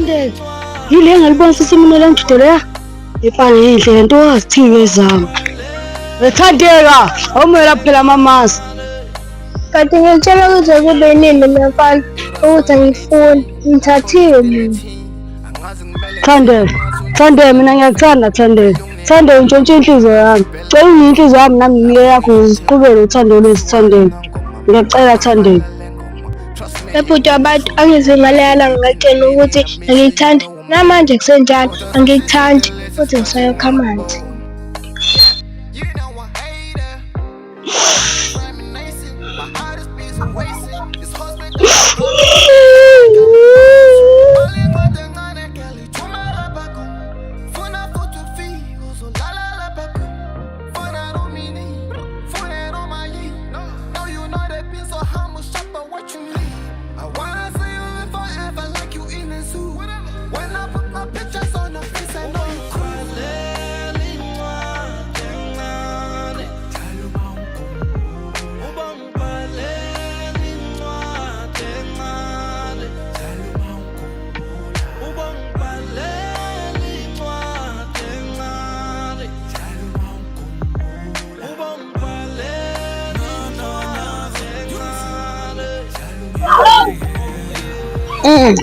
Thandeka, yile engalibona sesimina le ndoda leya. Ifane yinhle lento wazithiwe ezami. Thandeka, awumela phela amamasa. Kanti ngitshela ukuthi kube nini mfana ukuthi angifuni ngithathile mina. Thandeka mina ngiyakuthanda Thandeka. Thandeka ntshontshe inhliziyo yami. Cela unginike inhliziyo yami nami ngike yakho uziqhubele uthando lwezi Thandeka. Ngiyacela Thandeka. Bebhuti abantu angizimalela ngakutshela ukuthi angikuthandi namanje kusenjalo angikuthandi futhi ngisayokha amanzi.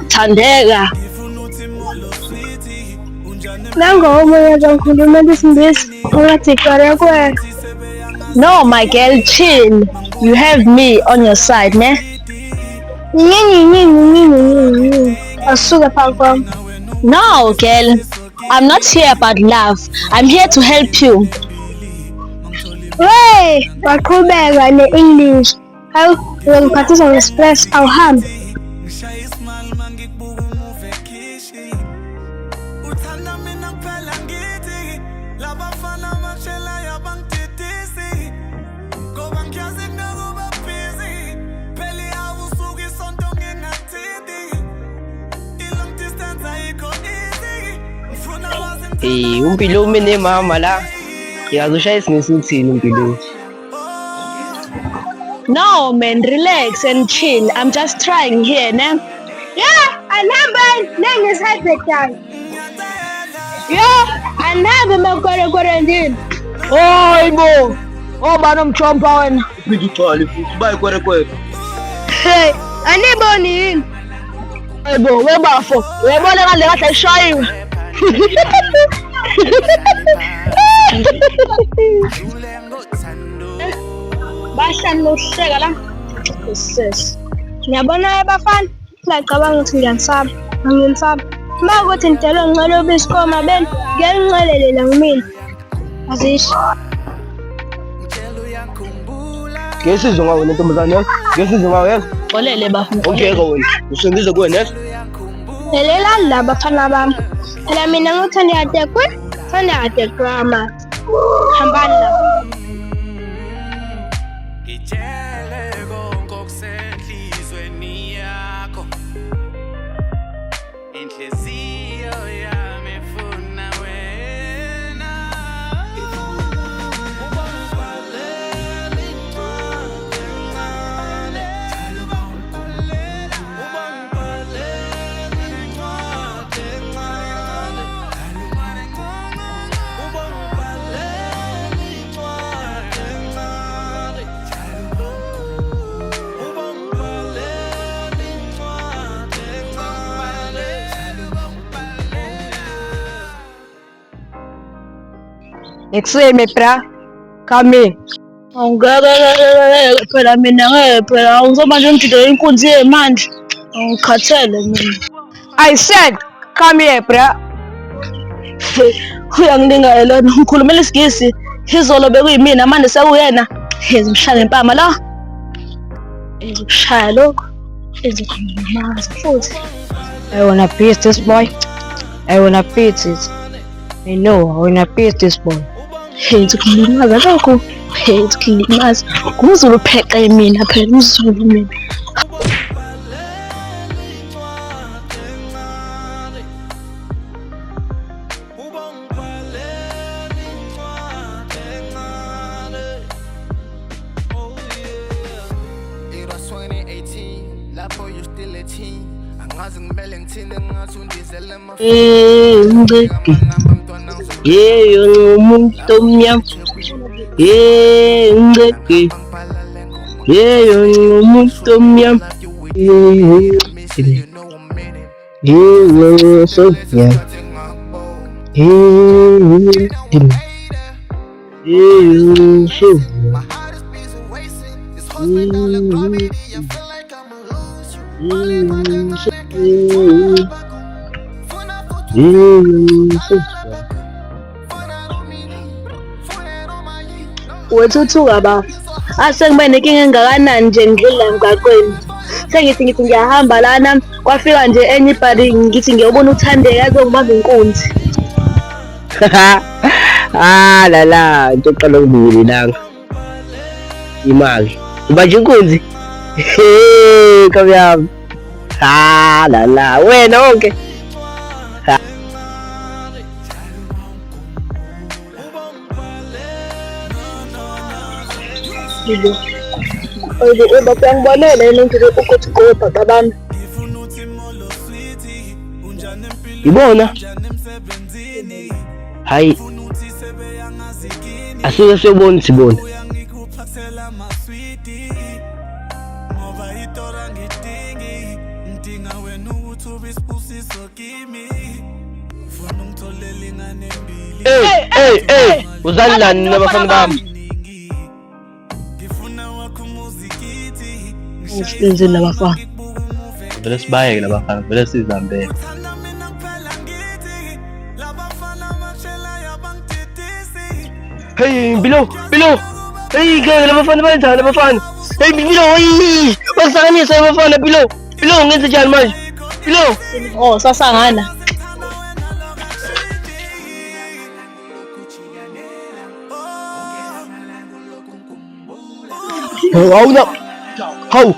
Thandeka. Nangomoya ngikhuluma isingisi ungathi kare kwena. No, my girl, chill. You have me on your side, ne? Asuka phansi kwami. No, girl. I'm not here about love. I'm here to help you. Wey, waqhubeka ne-English. Hawu, ngiphathisa nge-express awuhambi. Umpilo umene mama la. Yazi ushaya isingisi umpilo. No, man, relax and chill. I'm just trying here, ne? Yeah, anihamba nengisayibhedana. Yeah, andihambe makore ndini. Hayibo. Bana mchompa wena. Uphinde uthwale futhi bayikwere. Hey, aniboni yini? Hayibo, webafo. Uyabona ngale kahle eshayiwe. Bahlani lohleka la. Sis. Ngiyabona abafana ngicabanga ukuthi ngiyanisaba. Anginisaba. Makuthi ngidela ngicela ubisikoma beni ngiyangicelela ngimina. Azisho. Ngesizwe ngawe nentombazane. Ngesizwe ngawe. Xolele bafana. Ongeke wena. Usengize kuwena. Lelelani la bafana bami. Phela mina ngithanda yatekwe, thanda yatekrama. Hambani la. Ngitshele konke okusenhlizweni yakho. Inhliziyo yami ifuna wena. Ekseme bra. Come in. Ngeke phela mina ngeke phela awuzoba nje ngididele inkunzi yemandla. Ngikhathele mina. I said, come here bra. Uyangilinga elona ngikhulumela isigisi. Izolo bekuyimina manje sekuyena. Ngizimshaya ngempama la. Ngikushaya lokho. Ngikukhuluma futhi. I wanna beat this boy. I wanna beat it. I know, I wanna beat this boy. Ngikulimaza lokho. Ngikulimaza. Ngumzulu pheqa mina phela umzulu mina. It was 2018, lapho you still a teen. Angazi ngeke umuntu omnyama ngeke umuntu omnyama Wethuthuka ba. Asengibe nenkinga engakanani nje ngidlula emgwaqweni. Sengithi ngiyahamba lana kwafika nje enye ibhari ngithi ngiyobona uThandeka azongibamba inkunzi. La into eqala ukubili langa imali uba nje inkunzi kamyami la wena wonke Bapangibonele lento ukuthi gopha babami. ibona hayi asike siyobona sibona hey uzani lani nabafana bami Ngisize labafana. vele sibayeke labafana vele sizambele hey Bilo hey ngeke labafana bayenzani labafana hey Bilo hey basanganisa labafana Bilo ngenze njani manje Bilo Oh, sasangana. awuna hawu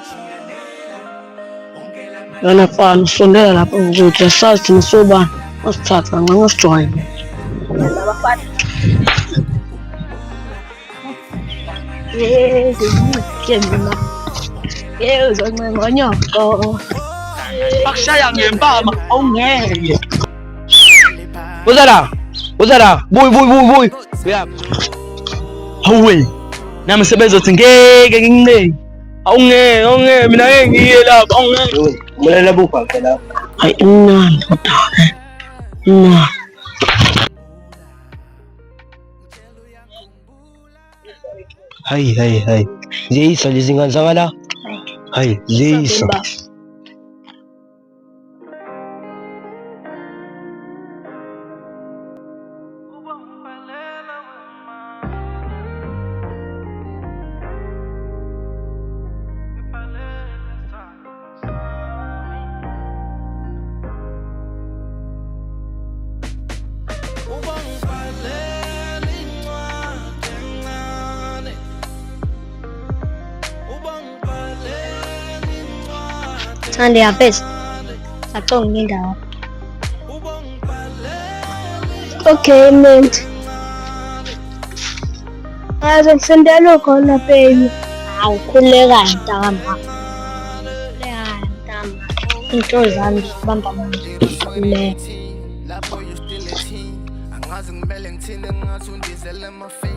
Lana fana usondela lapha ukuthi sathi nisobani. Usithatha ngangasjoin. Labafana. Uzongconyoko. Akushaya ngempama awungeke. Uzala buy uyaphi hawe nami sebezothi ngeke nginqe awungeke mina ngeke ngiye lapha awungeke umlela bubhaqe lapha Hayi imnandi kodwa na. hayi ziyisa lezi ngane zangala hayi ziyisa Thande yaphethe. Sacong ngindawo. Okay, mate. Ngisendela khona baby. Awukhuleka ntamba. Into zami bamba manje. Le. Lapho you still a teen angazi ngimele ngithini ngathi undizele amafini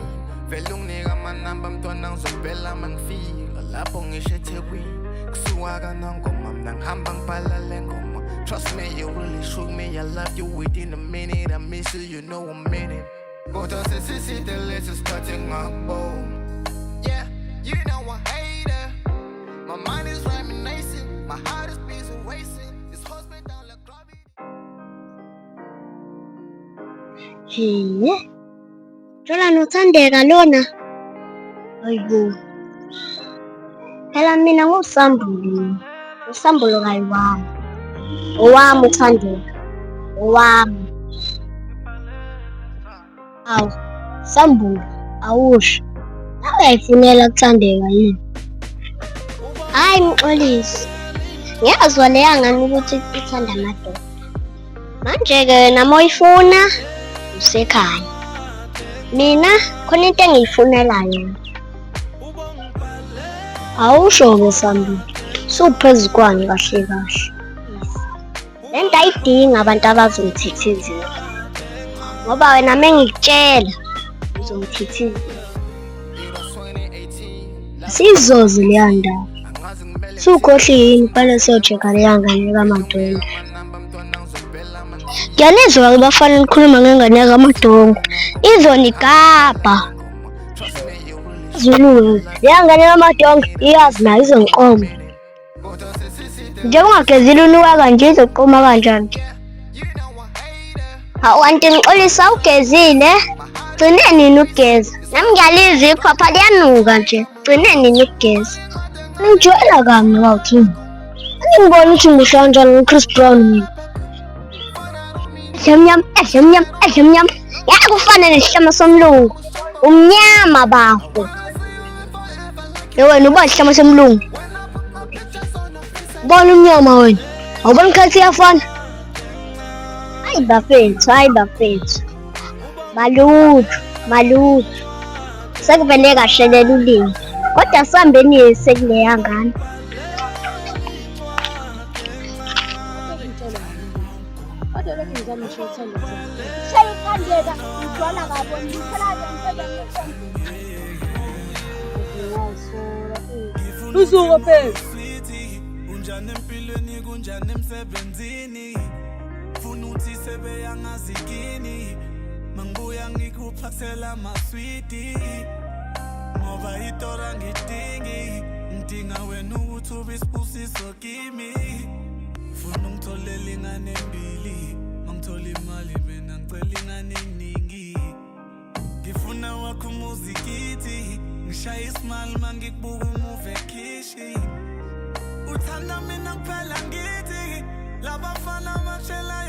vele unginika amanamba mntwana ngizobhela mangifika lapho ngisho eThekwini kusuka kanongoma mina ngihamba ngibhala le ngoma trust me you really shook me I love you within a minute I miss you you know a minute kodwa sesiside lesi sikhathi ngakubona yeah you know I hate it my mind is reminiscing my heart is busy wasting this hospital like club. Jola noThandeka lona. Hayibo. Phela mina nguSambulo. uSambulo kayiwami. Owami uThandeka. Owami. Awu, Sambulo, awusho. Nawe uyayifunela kuThandeka yini? Hayi Mxolisi. Ngiyazwa leya ngani ukuthi ithanda amadoda. Manje-ke nami oyifuna usekhaya. Mina khona into engiyifunelayo. Awusho-ke Sambulo. Suphezu kwani kahle kahle. lento ayidinga abantu abazongithithizela ngoba wena mengikutshela uzongithithizela sizoze leya ndaba sukhohle yini kufanele siyochecka leya ngane kaMadongo ngiyanizwa bafana likhuluma ngengane kaMadongo izonigabha Zulu leya ngane kaMadongo iyazi nayo izongiqoma nje ungagezile unuka kanje izoqoma kanjani awanti ngixolisa ugezile gcine nini ugeza nami ngiyalizwa iphapha liyanuka nje gcine nini ugeza ngijwayela kami wawuthi ngibona ukuthi ngisho kanjani ngoChris Brown mina ehlomnyama yakufana nesihlama somlungu umnyama bafo wena uba isihlama somlungu bona umnyama wena awubona ikhathi iyafana hayi bafethu malutho sekuvele kahlelela ulimi kodwa sihambeni sekuleya ngane Usuka phela unjani empilweni kunjani emsebenzini funa uthi sebeyangazikini mangibuya ngikuphathela amaswiti ngoba itora ngidingi ngidinga wena ukuthi ube isibusiso kimi funa ungitholela ingane embili mangithola imali mina ngicela ingane eningi ngifuna wakho umuzikithi ngishaya isimali mangikubuka umuve ekhishi uthanda mina kuphela ngithi labafana batshela